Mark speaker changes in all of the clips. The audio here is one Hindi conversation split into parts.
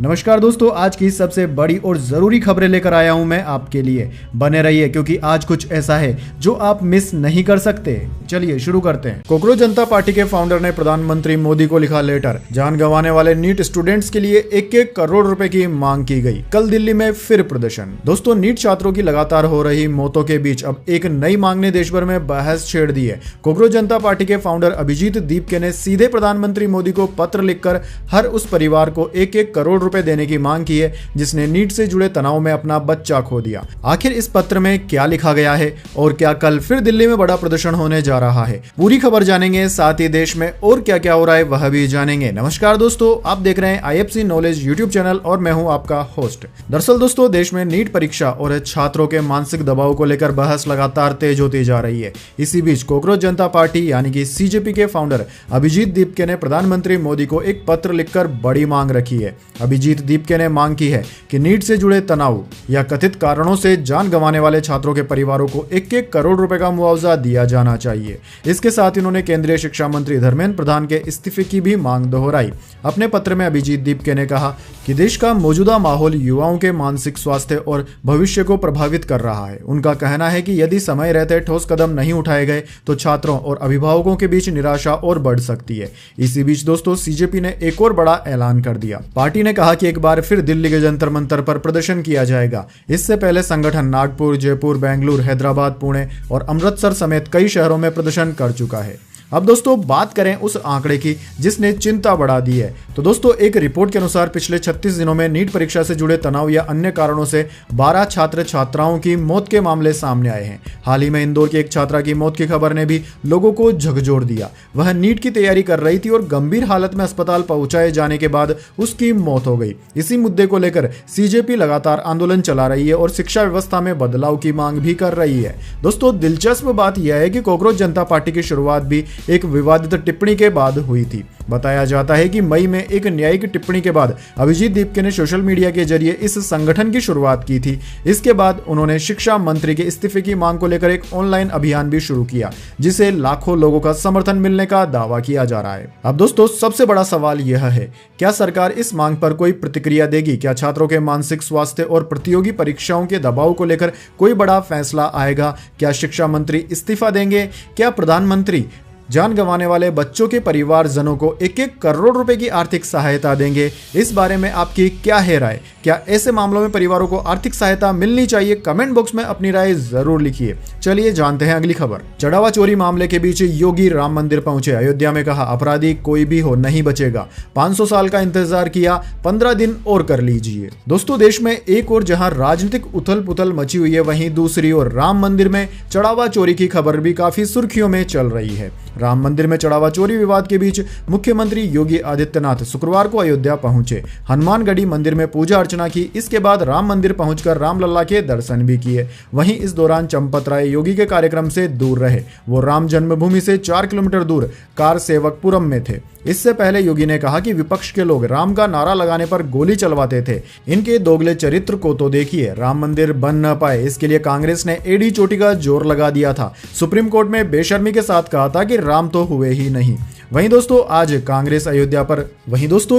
Speaker 1: नमस्कार दोस्तों, आज की सबसे बड़ी और ज़रूरी खबरें लेकर आया हूं मैं आपके लिए। बने रहिए क्योंकि आज कुछ ऐसा है जो आप मिस नहीं कर सकते। चलिए शुरू करते हैं। कॉकरोच जनता पार्टी के फाउंडर ने प्रधानमंत्री मोदी को लिखा लेटर। जान गंवाने वाले नीट स्टूडेंट्स के लिए 1-1 करोड़ रुपए की मांग की गई। कल दिल्ली में फिर प्रदर्शन। दोस्तों, नीट छात्रों की लगातार हो रही मौतों के बीच अब एक नई मांग ने देश भर में बहस छेड़ दी है। कॉकरोच जनता पार्टी के फाउंडर अभिजीत दीपके ने सीधे प्रधानमंत्री मोदी को पत्र लिखकर हर उस परिवार को 1-1 करोड़ रुपए देने की मांग की है जिसने नीट से जुड़े तनाव में अपना बच्चा खो दिया। आखिर इस पत्र में क्या लिखा गया है और क्या कल फिर दिल्ली में बड़ा प्रदर्शन होने जा रहा है, पूरी खबर जानेंगे। साथ ही देश में और क्या क्या हो रहा है वह भी जानेंगे। नमस्कार दोस्तों, आप देख रहे हैं IFC नॉलेज यूट्यूब चैनल और मैं हूं आपका होस्ट। दरअसल दोस्तों, देश में नीट परीक्षा और छात्रों के मानसिक दबाव को लेकर बहस लगातार तेज होती जा रही है। इसी बीच कॉकरोच जनता पार्टी यानी कि CJP के फाउंडर अभिजीत दीपके ने प्रधानमंत्री मोदी को एक पत्र लिखकर बड़ी मांग रखी है। अभिजीत दीपके ने मांग की है कि नीट से जुड़े तनाव या कथित कारणों से जान गंवाने वाले छात्रों के परिवारों को 1-1 करोड़ रुपए का मुआवजा दिया जाना चाहिए। इसके साथ इन्होंने केंद्रीय शिक्षा मंत्री धर्मेंद्र प्रधान के इस्तीफे की भी मांग दोहराई। अपने पत्र में अभिजीत दीपके ने कहा कि देश का मौजूदा माहौल युवाओं के मानसिक स्वास्थ्य और भविष्य को प्रभावित कर रहा है। उनका कहना है कि यदि समय रहते ठोस कदम नहीं उठाए गए तो छात्रों और अभिभावकों के बीच निराशा और बढ़ सकती है। इसी बीच दोस्तों, CJP ने एक और बड़ा ऐलान कर दिया। पार्टी ने कहा कि एक बार फिर दिल्ली के जंतर मंतर पर प्रदर्शन किया जाएगा। इससे पहले संगठन नागपुर, जयपुर, बेंगलुरु, हैदराबाद, पुणे और अमृतसर समेत कई शहरों में प्रदर्शन कर चुका है। अब दोस्तों बात करें उस आंकड़े की जिसने चिंता बढ़ा दी है। तो दोस्तों, एक रिपोर्ट के अनुसार पिछले 36 दिनों में नीट परीक्षा से जुड़े तनाव या अन्य कारणों से 12 छात्र छात्राओं की मौत के मामले सामने आए हैं। हाल ही में इंदौर की एक छात्रा की मौत की खबर ने भी लोगों को झकझोर दिया। वह नीट की तैयारी कर रही थी और गंभीर हालत में अस्पताल पहुंचाए जाने के बाद उसकी मौत हो गई। इसी मुद्दे को लेकर CJP लगातार आंदोलन चला रही है और शिक्षा व्यवस्था में बदलाव की मांग भी कर रही है। दोस्तों, दिलचस्प बात यह है कि कॉकरोच जनता पार्टी की शुरुआत भी एक विवादित टिप्पणी के बाद हुई थी। बताया जाता है कि मई में एक न्यायिक टिप्पणी के बाद अभिजीत दीपके ने सोशल मीडिया के जरिए इस संगठन की शुरुआत की थी। इसके बाद उन्होंने शिक्षा मंत्री के इस्तीफे की मांग को लेकर एक ऑनलाइन अभियान भी शुरू किया जिसे लाखों लोगों का समर्थन मिलने का दावा किया जा रहा है। अब दोस्तों, सबसे बड़ा सवाल यह है, क्या सरकार इस मांग पर कोई प्रतिक्रिया देगी? क्या छात्रों के मानसिक स्वास्थ्य और प्रतियोगी परीक्षाओं के दबाव को लेकर कोई बड़ा फैसला आएगा? क्या शिक्षा मंत्री इस्तीफा देंगे? क्या प्रधानमंत्री जान गंवाने वाले बच्चों के परिवारजनों को 1-1 करोड़ रुपए की आर्थिक सहायता देंगे? इस बारे में आपकी क्या है राय? क्या ऐसे मामलों में परिवारों को आर्थिक सहायता मिलनी चाहिए? कमेंट बॉक्स में अपनी राय जरूर लिखिए। चलिए जानते हैं अगली खबर। चढ़ावा चोरी मामले के बीच योगी राम मंदिर पहुंचे। अयोध्या में कहा अपराधी कोई भी हो नहीं बचेगा। 500 साल का इंतजार किया, 15 दिन और कर लीजिए। दोस्तों, देश में एक और जहां राजनीतिक उथल पुथल मची हुई है, वहीं दूसरी ओर राम मंदिर में चढ़ावा चोरी की खबर भी काफी सुर्खियों में चल रही है। राम मंदिर में चढ़ावा चोरी विवाद के बीच मुख्यमंत्री योगी आदित्यनाथ शुक्रवार को अयोध्या पहुंचे। हनुमानगढ़ी मंदिर में पूजा अर्चना की। इसके बाद राम मंदिर पहुंचकर रामलला के दर्शन भी किए। वहीं इस दौरान चंपत राय योगी के कार्यक्रम से दूर रहे। वो राम जन्मभूमि से 4 किलोमीटर दूर कार सेवकपुरम में थे। इससे पहले योगी ने कहा कि विपक्ष के लोग राम का नारा लगाने पर गोली चलवाते थे। इनके दोगले चरित्र को तो देखिए। राम मंदिर बन न पाए इसके लिए कांग्रेस ने एड़ी चोटी का जोर लगा दिया था। सुप्रीम कोर्ट में बेशर्मी के साथ कहा था कि राम तो हुए ही नहीं। वहीं दोस्तों, आज कांग्रेस अयोध्या पर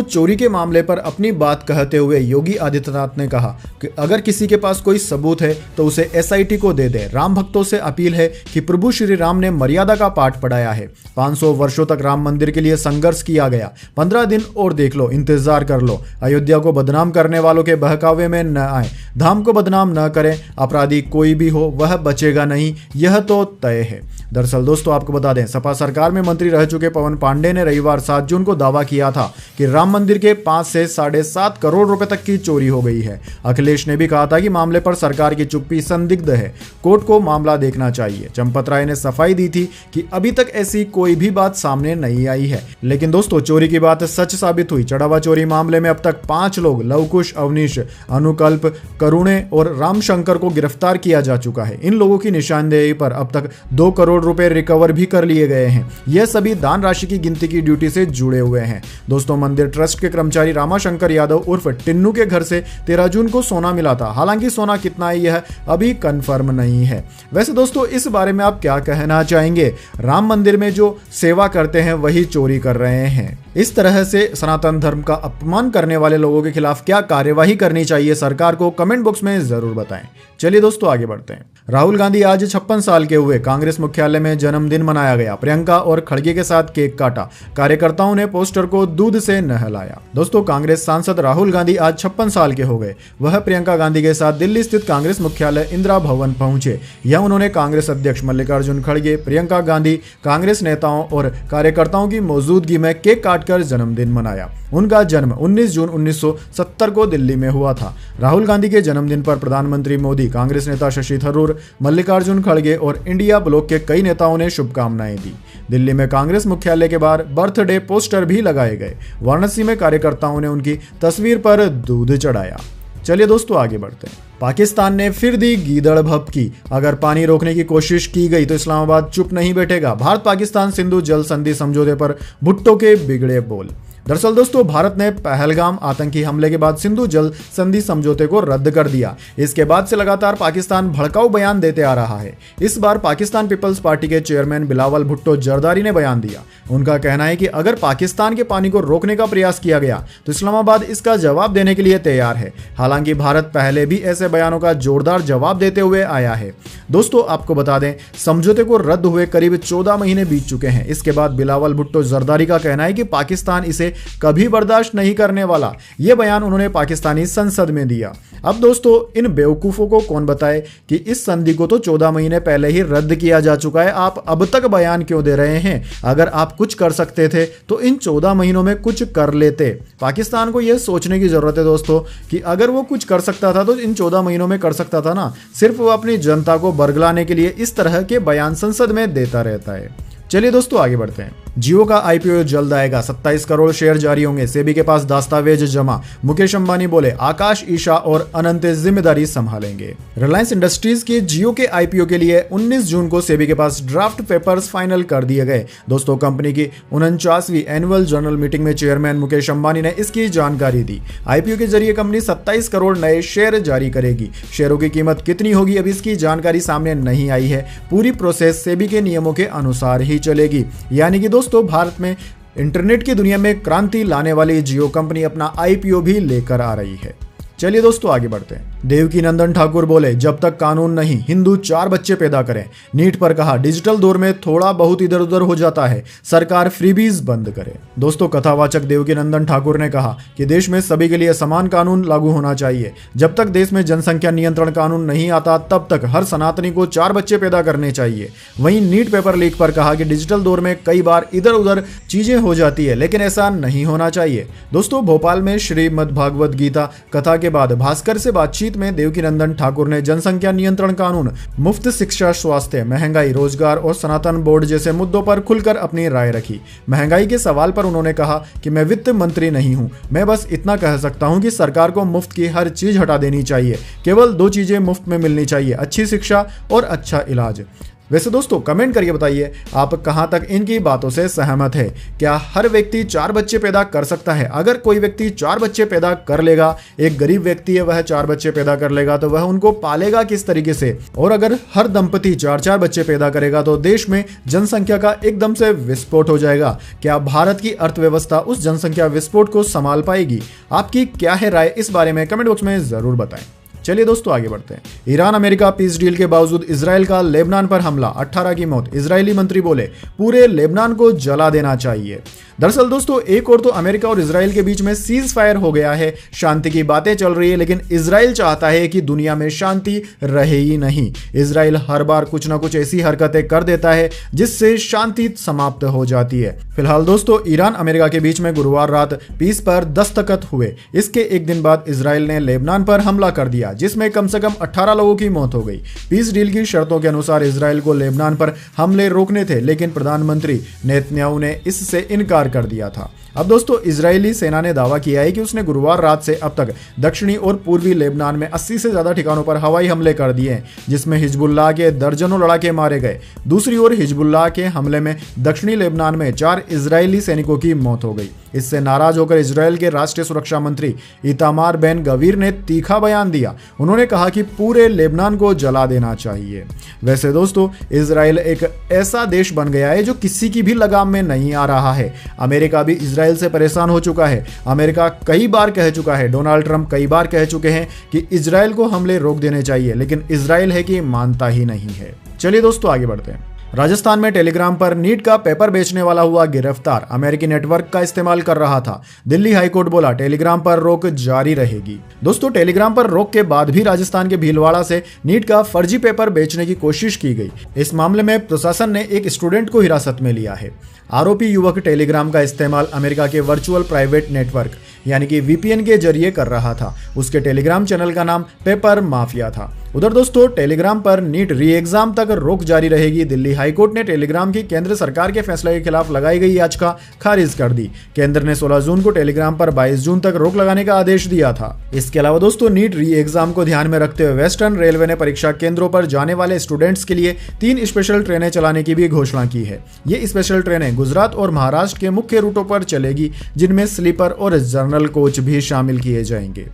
Speaker 1: चोरी के मामले पर अपनी बात कहते हुए योगी आदित्यनाथ ने कहा कि अगर किसी के पास कोई सबूत है तो उसे SIT को दे दे। राम भक्तों से अपील है कि प्रभु श्री राम ने मर्यादा का पाठ पढ़ाया है। 500 वर्षों तक राम मंदिर के लिए संघर्ष किया गया। 15 दिन और देख लो, इंतजार कर लो। अयोध्या को बदनाम करने वालों के बहकावे में न आए। धाम को बदनाम न करें। अपराधी कोई भी हो वह बचेगा नहीं, यह तो तय है। दरअसल दोस्तों, आपको बता दें, सपा सरकार में मंत्री रह चुके पवन पांडे ने रविवार 7 जून को दावा किया था कि राम मंदिर के 5 से 7.5 करोड़ रुपए तक की चोरी हो गई है। अखिलेश ने भी कहा था कि मामले पर सरकार की चुप्पी संदिग्ध है, कोर्ट को मामला देखना चाहिए। चंपत राय ने सफाई दी थी कि अभी तक ऐसी कोई भी बात सामने नहीं आई है। लेकिन दोस्तों, चोरी की बात सच साबित हुई। चढ़ावा चोरी मामले में अब तक 5 लोग लवकुश, अवनीश, अनुकल्प, करुणे और रामशंकर को गिरफ्तार किया जा चुका है। इन लोगों की निशानदेही पर अब तक 2 करोड़ रुपए रिकवर भी कर लिए गए हैं। यह सभी दान राशि की गिनती की ड्यूटी से जुड़े हुए हैं। दोस्तों, मंदिर ट्रस्ट के कर्मचारी रामाशंकर यादव उर्फ टिन्नू के घर से 13 जून को सोना मिला था। हालांकि सोना कितना है यह अभी कंफर्म नहीं है। वैसे दोस्तों, इस बारे में आप क्या कहना चाहेंगे? राम मंदिर में जो सेवा करते हैं वही चोरी कर रहे हैं। इस तरह से सनातन धर्म का अपमान करने वाले लोगों के खिलाफ क्या कार्यवाही करनी चाहिए सरकार को, कमेंट बॉक्स में जरूर बताएं। चलिए दोस्तों आगे बढ़ते हैं। राहुल गांधी आज 56 साल के हुए। कांग्रेस मुख्यालय में जन्मदिन मनाया गया। प्रियंका और खड़गे के साथ केक काटा। कार्यकर्ताओं ने पोस्टर को दूध से नहलाया। दोस्तों कांग्रेस सांसद राहुल गांधी आज 56 साल के हो गए। वह प्रियंका गांधी के साथ दिल्ली स्थित कांग्रेस मुख्यालय इंदिरा भवन पहुंचे। यह उन्होंने कांग्रेस अध्यक्ष मल्लिकार्जुन खड़गे, प्रियंका गांधी, कांग्रेस नेताओं और कार्यकर्ताओं की मौजूदगी में केक काटकर जन्मदिन मनाया। उनका जन्म 19 जून 1970 को दिल्ली में हुआ था। राहुल गांधी के जन्मदिन पर प्रधानमंत्री मोदी, कांग्रेस नेता शशि थरूर, मल्लिकार्जुन खड़गे और इंडिया ब्लॉक के कई नेताओं ने शुभकामनाएं दी। दिल्ली में कांग्रेस मुख्यालय के बाहर बर्थडे पोस्टर भी लगाए गए। वाराणसी में कार्यकर्ताओं ने उनकी तस्वीर पर दूध चढ़ाया। चलिए दोस्तों आगे बढ़ते हैं। पाकिस्तान ने फिर दी गीदड़ भभकी। अगर पानी रोकने की कोशिश की गई तो इस्लामाबाद चुप नहीं बैठेगा। भारत पाकिस्तान सिंधु जल संधि समझौते पर भुट्टो के बिगड़े बोल। दरअसल दोस्तों भारत ने पहलगाम आतंकी हमले के बाद सिंधु जल संधि समझौते को रद्द कर दिया। इसके बाद से लगातार पाकिस्तान भड़काऊ बयान देते आ रहा है। इस बार पाकिस्तान पीपल्स पार्टी के चेयरमैन बिलावल भुट्टो जरदारी ने बयान दिया। उनका कहना है कि अगर पाकिस्तान के पानी को रोकने का प्रयास किया गया तो इस्लामाबाद इसका जवाब देने के लिए तैयार है। हालांकि भारत पहले भी ऐसे बयानों का जोरदार जवाब देते हुए आया है। दोस्तों आपको बता दें समझौते को रद्द हुए करीब 14 महीने बीत चुके हैं। इसके बाद बिलावल भुट्टो जरदारी का कहना है कि पाकिस्तान इसे कभी बर्दाश्त नहीं करने वाला। यह बयान उन्होंने पाकिस्तानी संसद में दिया। अब दोस्तों इन बेवकूफों को कौन बताए कि इस संधि को तो 14 महीने पहले ही रद्द किया जा चुका है। आप अब तक बयान क्यों दे रहे हैं? अगर आप कुछ कर सकते थे तो इन 14 महीनों में कुछ कर लेते। पाकिस्तान को यह सोचने की जरूरत है दोस्तों कि अगर वो कुछ कर सकता था तो इन 14 महीनों में कर सकता था ना। सिर्फ वो अपनी जनता को बरगलाने के लिए इस तरह के बयान संसद में देता रहता है। चलिए दोस्तों आगे बढ़ते हैं। जियो का आईपीओ जल्द आएगा। 27 करोड़ शेयर जारी होंगे। सेबी के पास दस्तावेज जमा। मुकेश अंबानी बोले आकाश, ईशा और अनंत जिम्मेदारी संभालेंगे। रिलायंस इंडस्ट्रीज के जियो के आईपीओ के लिए 19 जून को सेबी के पास ड्राफ्ट पेपर्स फाइनल कर दिए गए। दोस्तों कंपनी की 49वीं एनुअल जनरल मीटिंग में चेयरमैन मुकेश अंबानी ने इसकी जानकारी दी। आईपीओ के जरिए कंपनी 27 करोड़ नए शेयर जारी करेगी। शेयरों की कीमत कितनी होगी अभी इसकी जानकारी सामने नहीं आई है। पूरी प्रोसेस सेबी के नियमों के अनुसार ही चलेगी। यानी कि दोस्तों भारत में इंटरनेट की दुनिया में क्रांति लाने वाली जियो कंपनी अपना आईपीओ भी लेकर आ रही है। चलिए दोस्तों आगे बढ़ते हैं। देवकी नंदन ठाकुर बोले जब तक कानून नहीं हिंदू 4 बच्चे पैदा करें। नीट पर कहा डिजिटल दौर में थोड़ा बहुत इधर उधर हो जाता है, सरकार फ्रीबीज बंद करे। दोस्तों कथावाचक देवकी नंदन ठाकुर ने कहा कि देश में सभी के लिए समान कानून लागू होना चाहिए। जब तक देश में जनसंख्या नियंत्रण कानून नहीं आता तब तक हर सनातनी को 4 बच्चे पैदा करने चाहिए। वहीं नीट पेपर लीक पर कहा कि डिजिटल दौर में कई बार इधर उधर चीजें हो जाती है, लेकिन ऐसा नहीं होना चाहिए। दोस्तों भोपाल में श्रीमद् भागवत गीता कथा के बाद भास्कर से बातचीत में देवकी नंदन ठाकुर ने जनसंख्या नियंत्रण कानून, मुफ्त शिक्षा, स्वास्थ्य, महंगाई, रोजगार और सनातन बोर्ड जैसे मुद्दों पर खुलकर अपनी राय रखी। महंगाई के सवाल पर उन्होंने कहा कि मैं वित्त मंत्री नहीं हूं, मैं बस इतना कह सकता हूं कि सरकार को मुफ्त की हर चीज हटा देनी चाहिए। केवल 2 चीजें मुफ्त में मिलनी चाहिए, अच्छी शिक्षा और अच्छा इलाज। वैसे दोस्तों कमेंट करके बताइए आप कहां तक इनकी बातों से सहमत है। क्या हर व्यक्ति 4 बच्चे पैदा कर सकता है? अगर कोई व्यक्ति 4 बच्चे पैदा कर लेगा, एक गरीब व्यक्ति है वह 4 बच्चे पैदा कर लेगा, तो वह उनको पालेगा किस तरीके से? और अगर हर दंपति 4-4 बच्चे पैदा करेगा तो देश में जनसंख्या का एकदम से विस्फोट हो जाएगा। क्या भारत की अर्थव्यवस्था उस जनसंख्या विस्फोट को संभाल पाएगी? आपकी क्या है राय इस बारे में कमेंट बॉक्स में जरूर बताएं। चलिए दोस्तों आगे बढ़ते हैं। ईरान अमेरिका पीस डील के बावजूद इजराइल का लेबनान पर हमला, 18 की मौत। इजरायली मंत्री बोले पूरे लेबनान को जला देना चाहिए। दरअसल दोस्तों एक और तो अमेरिका और इजराइल के बीच में सीज फायर हो गया है, शांति की बातें चल रही है, लेकिन इजराइल चाहता है कि दुनिया में शांति रहे ही नहीं। इजराइल हर बार कुछ ना कुछ ऐसी हरकतें कर देता है जिससे शांति समाप्त हो जाती है। फिलहाल दोस्तों ईरान अमेरिका के बीच में गुरुवार रात पीस पर दस्तखत हुए। इसके एक दिन बाद इजराइल ने लेबनान पर हमला कर दिया जिसमें कम से कम 18 लोगों की मौत हो गई। पीस डील की शर्तों के अनुसार इजराइल को लेबनान पर हमले रोकने थे, लेकिन प्रधानमंत्री नेतन्याहू ने इससे इनकार कर दिया था। अब दोस्तों इजरायली सेना ने दावा किया है कि उसने गुरुवार रात से अब तक दक्षिणी और पूर्वी लेबनान में 80 से ज्यादा ठिकानों पर हवाई हमले कर दिए हैं, जिसमें हिजबुल्लाह के दर्जनों लड़ाके मारे गए। दूसरी ओर हिजबुल्लाह के हमले में दक्षिणी लेबनान में 4 इजरायली सैनिकों की मौत हो गई। इससे नाराज होकर इजरायल के राष्ट्रीय सुरक्षा मंत्री इतामार बेन गवीर ने तीखा बयान दिया। उन्होंने कहा कि पूरे लेबनान को जला देना चाहिए। वैसे दोस्तों, इजराइल एक ऐसा देश बन गया है जो किसी की भी लगाम में नहीं आ रहा है। अमेरिका भी इजराइल से परेशान हो चुका है। अमेरिका कई बार कह चुका है, डोनाल्ड ट्रंप कई बार कह चुके हैं कि इजराइल को हमले रोक देने चाहिए, लेकिन इजराइल है कि मानता ही नहीं है। चलिए दोस्तों आगे बढ़ते हैं। राजस्थान में टेलीग्राम पर नीट का पेपर बेचने वाला हुआ गिरफ्तार, अमेरिकी नेटवर्क का इस्तेमाल कर रहा था। दिल्ली हाईकोर्ट बोला टेलीग्राम पर रोक जारी रहेगी। दोस्तों, टेलीग्राम पर रोक के बाद भी राजस्थान के भीलवाड़ा से नीट का फर्जी पेपर बेचने की कोशिश की गई। इस मामले में प्रशासन ने एक स्टूडेंट को हिरासत में लिया है। आरोपी युवक टेलीग्राम का इस्तेमाल अमेरिका के वर्चुअल प्राइवेट नेटवर्क यानी कि वीपीएन के जरिए कर रहा था। उसके टेलीग्राम चैनल का नाम पेपर माफिया था। उधर दोस्तों, टेलीग्राम पर नीट री एग्जाम तक रोक जारी रहेगी। दिल्ली हाईकोर्ट ने टेलीग्राम की केंद्र सरकार के फैसले के खिलाफ लगाई गई याचिका खारिज कर दी। केंद्र ने 16 जून को टेलीग्राम पर 22 जून तक रोक लगाने का आदेश दिया था। इसके अलावा दोस्तों, नीट री एग्जाम को ध्यान में रखते हुए वेस्टर्न रेलवे ने परीक्षा केंद्रों पर जाने वाले स्टूडेंट्स के लिए 3 स्पेशल ट्रेनें चलाने की भी घोषणा की है। ये स्पेशल ट्रेनें गुजरात और महाराष्ट्र के मुख्य रूटों पर चलेगी, जिनमें स्लीपर और जनरल कोच भी शामिल किए जाएंगे।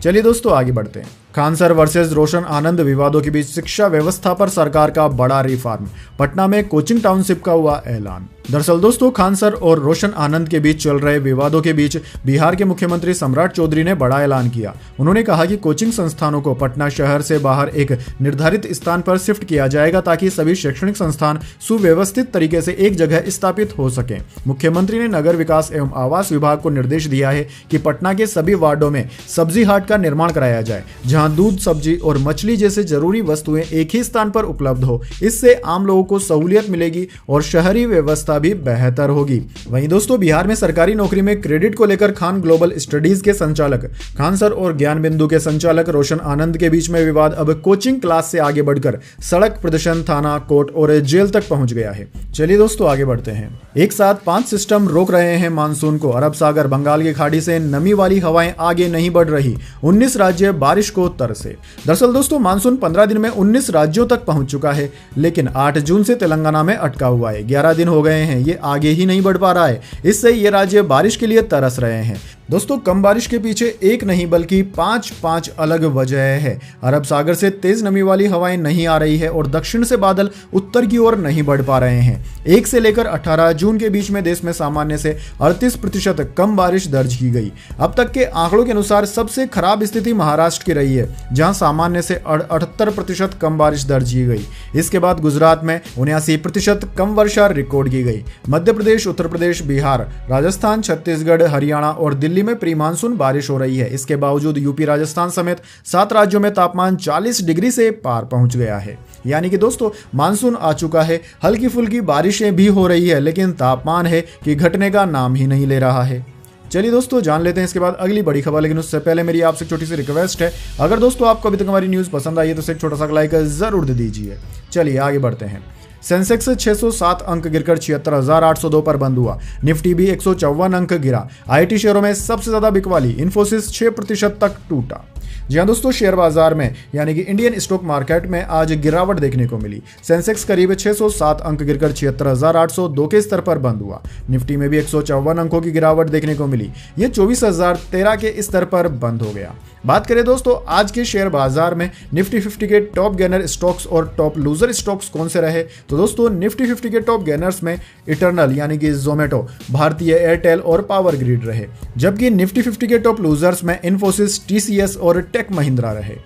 Speaker 1: चलिए दोस्तों आगे बढ़ते हैं। खान सर वर्सेस रोशन आनंद विवादों के बीच शिक्षा व्यवस्था पर सरकार का बड़ा रिफॉर्म, पटना में कोचिंग टाउनशिप का हुआ ऐलान। दरअसल दोस्तों, खान सर और रोशन आनंद के बीच चल रहे विवादों के बीच बिहार के मुख्यमंत्री सम्राट चौधरी ने बड़ा ऐलान किया। उन्होंने कहा कि कोचिंग संस्थानों को पटना शहर से बाहर एक निर्धारित स्थान पर शिफ्ट किया जाएगा ताकि सभी शैक्षणिक संस्थान सुव्यवस्थित तरीके से एक जगह स्थापित हो सके। मुख्यमंत्री ने नगर विकास एवं आवास विभाग को निर्देश दिया है कि पटना के सभी वार्डों में सब्जी हाट का निर्माण कराया जाए, जहां दूध, सब्जी और मछली जैसे जरूरी वस्तुएं एक ही स्थान पर उपलब्ध हो। इससे आम लोगों को सहूलियत मिलेगी और शहरी व्यवस्था भी बेहतर होगी। वहीं दोस्तों, बिहार में सरकारी नौकरी में क्रेडिट को लेकर खान ग्लोबल स्टडीज के संचालक खान सर और ज्ञान बिंदु के संचालक रोशन आनंद के बीच में विवाद अब कोचिंग क्लास से आगे बढ़कर सड़क प्रदर्शन, थाना, कोर्ट और जेल तक पहुंच गया है। चलिए दोस्तों आगे बढ़ते हैं। एक साथ 5 सिस्टम रोक रहे हैं मानसून को। अरब सागर, बंगाल की खाड़ी से नमी वाली हवाएं आगे नहीं बढ़ रही। 19 राज्य बारिश को तरसे। दरअसल दोस्तों, मानसून 15 दिन में 19 राज्यों तक पहुंच चुका है, लेकिन 8 जून से तेलंगाना में अटका हुआ है। 11 दिन हो गए हैं, ये आगे ही नहीं बढ़ पा रहा है। इससे ये राज्य बारिश के लिए तरस रहे हैं। दोस्तों, कम बारिश के पीछे एक नहीं बल्कि 5 अलग वजह है। अरब सागर से तेज नमी वाली हवाएं नहीं आ रही है और दक्षिण से बादल उत्तर की ओर नहीं बढ़ पा रहे हैं। 1 से लेकर 18 जून के बीच में देश में सामान्य से 38% कम बारिश दर्ज की गई। अब तक के आंकड़ों के अनुसार सबसे खराब स्थिति महाराष्ट्र की रही है, जहां सामान्य से 78% कम बारिश दर्ज की गई। इसके बाद गुजरात में 79% कम वर्षा रिकॉर्ड की गई। मध्य प्रदेश, उत्तर प्रदेश, बिहार, राजस्थान, छत्तीसगढ़, हरियाणा और दिल्ली में प्री मानसून बारिश हो रही है। इसके बावजूद यूपी, राजस्थान समेत 7 राज्यों में तापमान 40 डिग्री से पार पहुंच गया है। यानी कि दोस्तों, मानसून आ चुका है, हल्की फुल्की बारिशें भी हो रही है, लेकिन तापमान है कि घटने का नाम ही नहीं ले रहा है। चलिए दोस्तों, जान लेते हैं इसके बाद अगली बड़ी खबर। लेकिन उससे पहले मेरी आपसे छोटी सी रिक्वेस्ट है, अगर दोस्तों आपको अभी तक हमारी न्यूज़ पसंद आई है तो एक छोटा सा लाइक जरूर दे दीजिए। चलिए आगे बढ़ते हैं। सेंसेक्स 607 अंक गिरकर 76,802 पर बंद हुआ। निफ्टी भी 154 अंक गिरा। आईटी शेयरों में सबसे ज्यादा बिकवाली, इन्फोसिस 6% तक टूटा। जी हाँ दोस्तों, शेयर बाजार में यानी कि इंडियन स्टॉक मार्केट में आज गिरावट देखने को मिली। सेंसेक्स करीब 607 अंक गिरकर 76,802 के स्तर पर बंद हुआ। निफ्टी में भी 154 अंकों की गिरावट देखने को मिली। ये 24,013 के स्तर पर बंद हो गया। बात करें दोस्तों आज के शेयर बाजार में निफ्टी 50 के टॉप गेनर स्टॉक्स और टॉप लूजर स्टॉक्स कौन से रहे, तो दोस्तों निफ्टी 50 के टॉप गेनर्स में इटर्नल यानी कि जोमेटो, भारतीय एयरटेल और पावर ग्रिड रहे, जबकि निफ्टी 50 के टॉप लूजर्स में इन्फोसिस, टीसीएस और टेक महिंद्रा रहे।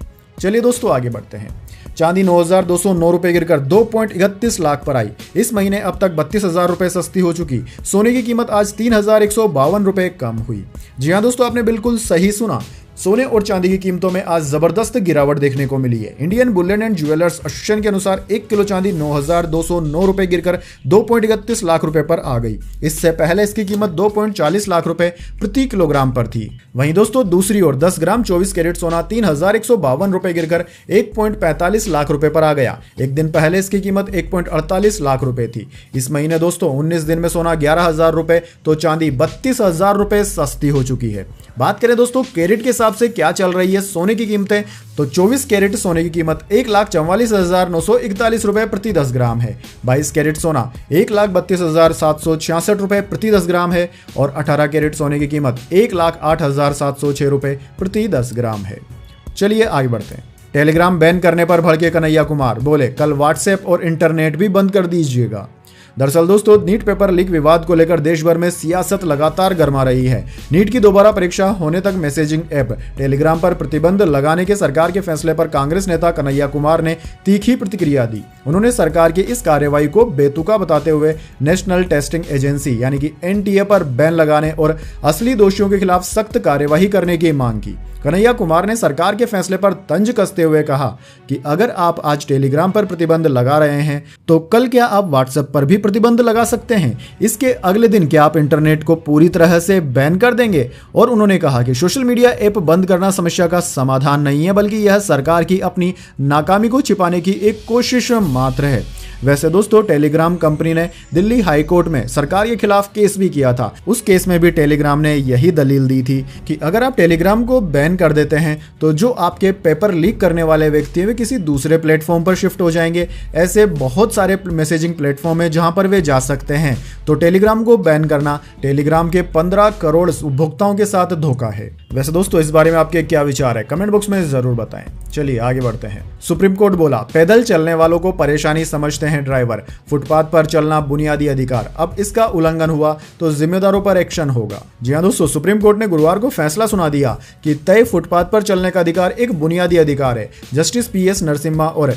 Speaker 1: चलिए दोस्तों आगे बढ़ते हैं। चांदी 9,209 रुपए गिरकर 2.31 लाख पर आई। इस महीने अब तक 32,000 रुपए सस्ती हो चुकी। सोने की कीमत आज 3,152 रुपए कम हुई। जी हाँ दोस्तों, आपने बिल्कुल सही सुना, सोने और चांदी की कीमतों में आज जबरदस्त गिरावट देखने को मिली है। Indian Boolean and jewellers association के अनुसार 1 किलो चांदी 9,209 रुपए गिरकर 2.31 लाख रुपए पर आ गई। इससे पहले इसकी कीमत 2.40 लाख रुपए प्रति किलोग्राम पर थी। वहीं दोस्तों दूसरी ओर 10 ग्राम 24 कैरेट सोना 3,152 रुपए गिरकर 1.45 लाख रुपए पर आ गया। एक दिन पहले इसकी कीमत 1.48 लाख रुपए थी। इस महीने दोस्तों 19 दिन में सोना 11,000 रुपए तो चांदी 32,000 रुपए सस्ती हो चुकी है। बात करें दोस्तों कैरेट के हिसाब से क्या चल रही है सोने की कीमतें, तो 24 कैरेट सोने की कीमत 1,44,941 रुपए प्रति 10 ग्राम है। 22 कैरेट सोना 1,32,766 रुपए प्रति 10 ग्राम है और 18 कैरेट सोने की कीमत 1,08,706 रुपए प्रति 10 ग्राम है। चलिए आगे बढ़ते हैं। टेलीग्राम बैन करने पर भड़के कन्हैया कुमार, बोले कल व्हाट्सएप और इंटरनेट भी बंद कर दीजिएगा। दरअसल दोस्तों, नीट पेपर लीक विवाद को लेकर देश भर में सियासत लगातार गर्मा रही है। नीट की दोबारा परीक्षा होने तक मैसेजिंग ऐप टेलीग्राम पर प्रतिबंध लगाने के सरकार के फैसले पर कांग्रेस नेता कन्हैया कुमार ने तीखी प्रतिक्रिया दी। उन्होंने सरकार की इस कार्रवाई को बेतुका बताते हुए नेशनल टेस्टिंग एजेंसी यानी कि एनटीए पर बैन लगाने और असली दोषियों के खिलाफ सख्त कार्यवाही करने की मांग की। कन्हैया कुमार ने सरकार के फैसले पर तंज कसते हुए कहा कि अगर आप आज टेलीग्राम पर प्रतिबंध लगा रहे हैं तो कल क्या आप व्हाट्सएप पर भी प्रतिबंध लगा सकते हैं? इसके अगले दिन क्या आप इंटरनेट को पूरी तरह से बैन कर देंगे? और उन्होंने कहा कि सोशल मीडिया ऐप बंद करना समस्या का समाधान नहीं है, बल्कि यह सरकार की अपनी नाकामी को छिपाने की एक कोशिश मात्र है। वैसे दोस्तों, टेलीग्राम कंपनी ने दिल्ली हाई कोर्ट में सरकार के खिलाफ केस भी किया था। उस केस में भी टेलीग्राम ने यही दलील दी थी कि अगर आप टेलीग्राम को बैन कर देते हैं तो जो आपके पेपर लीक करने वाले व्यक्ति हैं वे किसी दूसरे प्लेटफॉर्म पर शिफ्ट हो जाएंगे। ऐसे बहुत सारे मैसेजिंग प्लेटफॉर्म है जहां पर वे जा सकते हैं। तो टेलीग्राम को बैन करना टेलीग्राम के 15 करोड़ उपभोक्ताओं के साथ धोखा है। वैसे दोस्तों, इस बारे में आपके क्या विचार है? कमेंट बॉक्स में जरूर बताएं। चलिए आगे बढ़ते हैं। सुप्रीम कोर्ट बोला पैदल चलने वालों को परेशानी समझते हैं ड्राइवर, फुटपाथ पर चलना बुनियादी अधिकार, अब इसका उल्लंघन हुआ तो जिम्मेदारों पर एक्शन होगा। जी हां दोस्तों, सुप्रीम कोर्ट ने गुरुवार को फैसला सुना दिया कि तय फुटपाथ पर चलने का अधिकार एक बुनियादी अधिकार है। जस्टिस पीएस नरसिम्हा और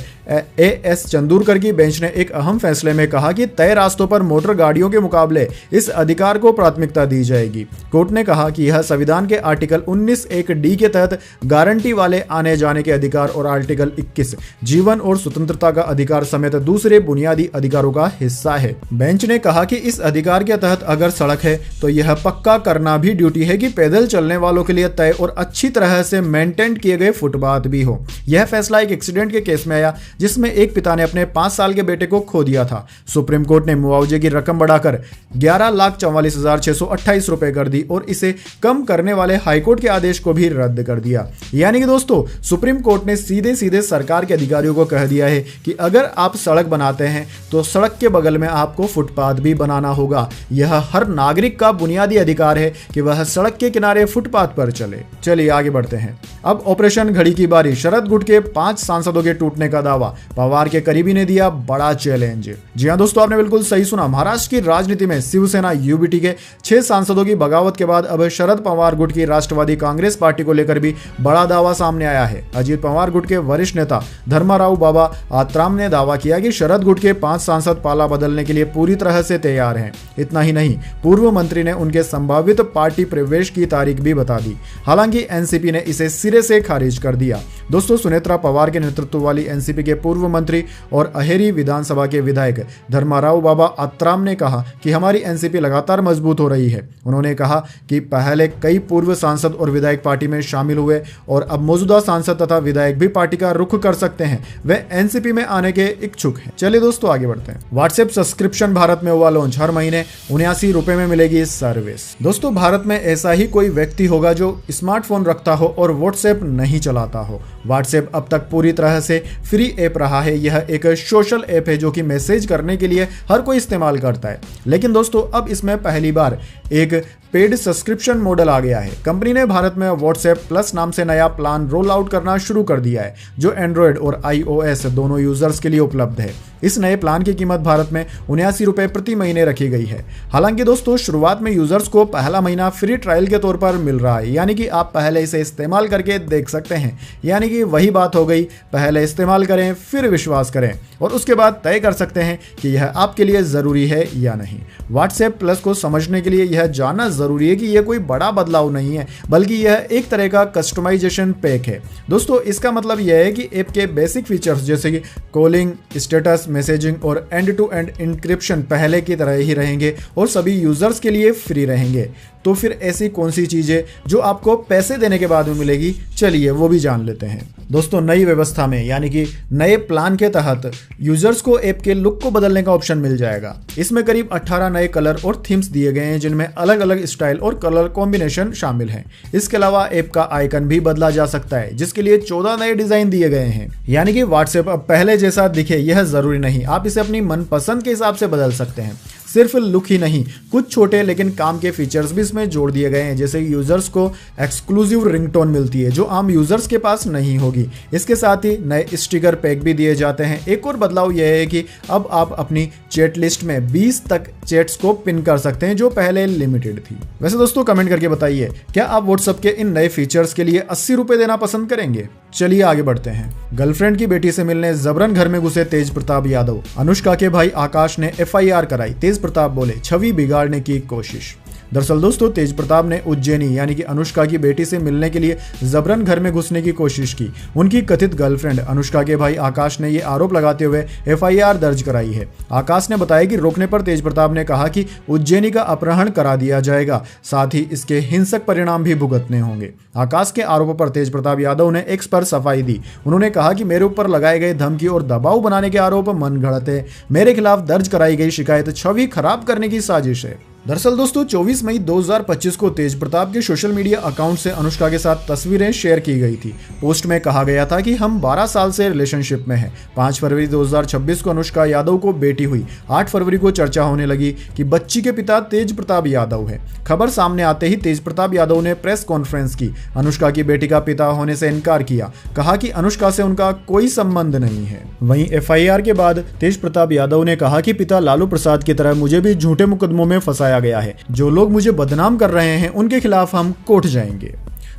Speaker 1: एएस चंदूरकर की बेंच ने एक अहम फैसले में कहा कि तय रास्तों पर मोटर गाड़ियों के मुकाबले इस अधिकार को प्राथमिकता दी जाएगी। कोर्ट ने कहा कि यह संविधान के आर्टिकल 19(1)(d) के तहत गारंटी वाले आने जाने के अधिकार और आर्टिकल 21 जीवन और स्वतंत्रता का अधिकार समेत दूसरे बुनियादी अधिकारों का हिस्सा है। बेंच ने कहा कि इस अधिकार के तहत अगर सड़क है तो यह पक्का करना भी ड्यूटी है कि पैदल चलने वालों के लिए तय और अच्छी तरह से मेंटेन किए गए फुटपाथ भी हो। यह फैसला एक एक्सीडेंट के केस में आया जिसमें एक पिता ने अपने 5 साल के बेटे को खो दिया था। सुप्रीम कोर्ट ने मुआवजे की रकम बढ़ाकर 11,44,628 रुपए कर दी और इसे कम करने वाले हाईकोर्ट के आदेश को भी रद्द कर दिया। यानी कि दोस्तों, सुप्रीम कोर्ट ने सीधे सीधे सरकार के अधिकारियों को कह दिया है कि अगर आप सड़क बनाते हैं तो सड़क के बगल में आपको फुटपाथ भी बनाना होगा। यह हर नागरिक का बुनियादी अधिकार है कि वह सड़क के किनारे फुटपाथ पर चले। चलिए आगे बढ़ते हैं। अब ऑपरेशन घड़ी की बारी। शरद गुट के 5 सांसदों के टूटने का दावा, पवार के करीबी ने दिया बड़ा चैलेंज। जी हां दोस्तों, आपने बिल्कुल सही सुना। महाराष्ट्र की राजनीति में शिवसेना यूबीटी के 6 सांसदों की बगावत के बाद अब शरद पवार गुट की राष्ट्रवादी कांग्रेस पार्टी को लेकर भी बड़ा दावा सामने आया है। अजीत पवार गुट के वरिष्ठ नेता धर्माराव बाबा आत्राम ने दावा किया कि शरद गुट के 5 सांसद पाला बदलने के लिए पूरी तरह से तैयार हैं। इतना ही नहीं, पूर्व मंत्री ने उनके संभावित पार्टी प्रवेश की तारीख भी बता दी। हालांकि एनसीपी ने इसे सिरे से खारिज कर दिया। दोस्तों, सुनेत्रा पवार के नेतृत्व वाली एनसीपी के पूर्व मंत्री और अहेरी विधानसभा के विधायक धर्माराव बाबा आत्राम ने कहा कि हमारी एनसीपी लगातार मजबूत हो रही है। उन्होंने कहा कि पहले कई पूर्व सांसद और विधायक पार्टी में शामिल हुए और अब मौजूदा सांसद तथा विधायक भी पार्टी का रुख कर सकते हैं। वे एनसीपी में आने के इच्छुक हैं। चलिए दोस्तों आगे बढ़ते हैं। व्हाट्सएप सब्सक्रिप्शन भारत में हुआ लॉन्च, हर महीने 79 रुपए में मिलेगी सर्विस। दोस्तों, भारत में ऐसा ही कोई व्यक्ति होगा जो स्मार्टफोन रखता हो और व्हाट्सएप नहीं चलाता हो। व्हाट्सएप अब तक पूरी तरह से फ्री ऐप रहा है। यह एक सोशल ऐप है जो कि मैसेज करने के लिए हर कोई इस्तेमाल करता है। लेकिन दोस्तों, अब इसमें पहली बार एक पेड सब्सक्रिप्शन मॉडल आ गया है। कंपनी ने भारत में व्हाट्सएप प्लस नाम से नया प्लान रोल आउट करना शुरू कर दिया है, जो एंड्रॉयड और iOS दोनों यूजर्स के लिए उपलब्ध है। इस नए प्लान की कीमत भारत में 79 रुपए प्रति महीने रखी गई है। हालांकि दोस्तों, शुरुआत में यूजर्स को पहला महीना फ्री ट्रायल के तौर पर मिल रहा है, यानी कि आप पहले इसे इस्तेमाल करके देख सकते हैं। यानी कि वही बात हो गई, पहले इस्तेमाल करें फिर विश्वास करें और उसके बाद तय कर सकते हैं कि यह आपके लिए जरूरी है या नहीं। व्हाट्सएप प्लस को समझने के लिए यह जानना जरूरी है कि यह कोई बड़ा बदलाव नहीं है, बल्कि यह एक तरह का कस्टमाइजेशन पैक है। दोस्तों, इसका मतलब यह है कि ऐप के बेसिक फीचर्स जैसे कि कॉलिंग, स्टेटस, मैसेजिंग और एंड टू एंड इंक्रिप्शन पहले की तरह ही रहेंगे और सभी यूजर्स के लिए फ्री रहेंगे। तो फिर ऐसी कौन सी चीजें जो आपको पैसे देने के बाद में मिलेगी, चलिए वो भी जान लेते हैं। दोस्तों, नई व्यवस्था में यानी कि नए प्लान के तहत यूजर्स को ऐप के लुक को बदलने का ऑप्शन मिल जाएगा। इसमें करीब 18 नए कलर और थीम्स दिए गए हैं, जिनमें अलग अलग स्टाइल और कलर कॉम्बिनेशन शामिल हैं। इसके अलावा ऐप का आइकन भी बदला जा सकता है, जिसके लिए 14 नए डिजाइन दिए गए हैं। यानी कि व्हाट्सएप अब पहले जैसा दिखे यह जरूरी नहीं, आप इसे अपनी मनपसंद के हिसाब से बदल सकते हैं। सिर्फ लुक ही नहीं, कुछ छोटे लेकिन काम के फीचर्स भी इसमें जोड़ दिए गए हैं, जैसे यूजर्स को एक्सक्लूसिव रिंगटोन मिलती है जो आम यूजर्स के पास नहीं होगी। इसके साथ ही नए स्टिकर पैक भी दिए जाते हैं। एक और बदलाव यह है कि अब आप अपनी चैट लिस्ट में 20 तक चैट्स को पिन कर सकते हैं जो पहले लिमिटेड थी। वैसे दोस्तों कमेंट करके बताइए, क्या आप व्हाट्सएप के इन नए फीचर्स के लिए 80 रुपए देना पसंद करेंगे? चलिए आगे बढ़ते हैं। गर्लफ्रेंड की बेटी से मिलने जबरन घर में घुसे तेज प्रताप यादव। अनुष्का के भाई आकाश ने FIR कराई। तेज प्रताप बोले छवि बिगाड़ने की कोशिश। दरअसल दोस्तों तेज प्रताप ने उज्जैनी यानी कि अनुष्का की बेटी से मिलने के लिए जबरन घर में घुसने की कोशिश की। उनकी कथित गर्लफ्रेंड अनुष्का के भाई आकाश ने यह आरोप लगाते हुए FIR दर्ज कराई है। आकाश ने बताया कि रोकने पर तेज प्रताप ने कहा कि उज्जैनी का अपहरण करा दिया जाएगा, साथ ही इसके हिंसक परिणाम भी भुगतने होंगे। आकाश के आरोपों पर तेज प्रताप यादव ने एक्स पर सफाई दी। उन्होंने कहा कि मेरे ऊपर लगाए गए धमकी और दबाव बनाने के आरोप मनगढ़ंत है। मेरे खिलाफ दर्ज कराई गई शिकायत छवि खराब करने की साजिश है। दरअसल दोस्तों 24 मई 2025 को तेज प्रताप के सोशल मीडिया अकाउंट से अनुष्का के साथ तस्वीरें शेयर की गई थी। पोस्ट में कहा गया था कि हम 12 साल से रिलेशनशिप में हैं। 5 फरवरी 2026 को अनुष्का यादव को बेटी हुई। 8 फरवरी को चर्चा होने लगी कि बच्ची के पिता तेज प्रताप यादव है। खबर सामने आते ही तेज प्रताप यादव ने प्रेस कॉन्फ्रेंस की। अनुष्का की बेटी का पिता होने से इनकार किया, कहा कि अनुष्का से उनका कोई संबंध नहीं है। वहीं FIR के बाद तेज प्रताप यादव ने कहा कि पिता लालू प्रसाद की तरह मुझे भी झूठे मुकदमों में फंसाया गया है। जो लोग मुझे बदनाम कर रहे हैं उनके खिलाफ हम कोर्ट जाएंगे।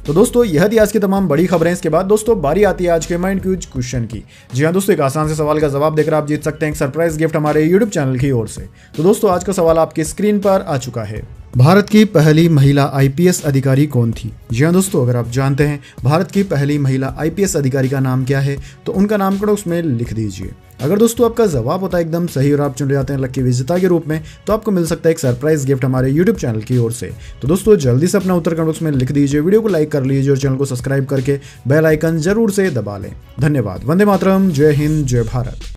Speaker 1: तो दोस्तों यह थी आज की तमाम बड़ी खबरें। इसके बाद दोस्तों बारी आती है आज के माइंड क्यूज क्वेश्चन की। जी हाँ दोस्तों, एक आसान से सवाल का जवाब देकर आप जीत सकते हैं एक सरप्राइज गिफ्ट हमारे यूट्यूब चैनल की ओर से। तो दोस्तों आज का सवाल आपकी स्क्रीन पर आ चुका है। भारत की पहली महिला IPS अधिकारी कौन थी? जी हाँ दोस्तों, अगर आप जानते हैं भारत की पहली महिला IPS अधिकारी का नाम क्या है तो उनका नामकरण उसमें लिख दीजिए। अगर दोस्तों आपका जवाब होता है एकदम सही और आप चुन जाते हैं लकी विजेता के रूप में, तो आपको मिल सकता है एक सरप्राइज गिफ्ट हमारे यूट्यूब चैनल की ओर से। तो दोस्तों जल्दी से अपना उत्तर कमेंट बॉक्स में लिख दीजिए, वीडियो को लाइक कर लीजिए और चैनल को सब्सक्राइब करके बेल आइकन जरूर से दबा लें। धन्यवाद। वंदे मातरम। जय हिंद, जय भारत।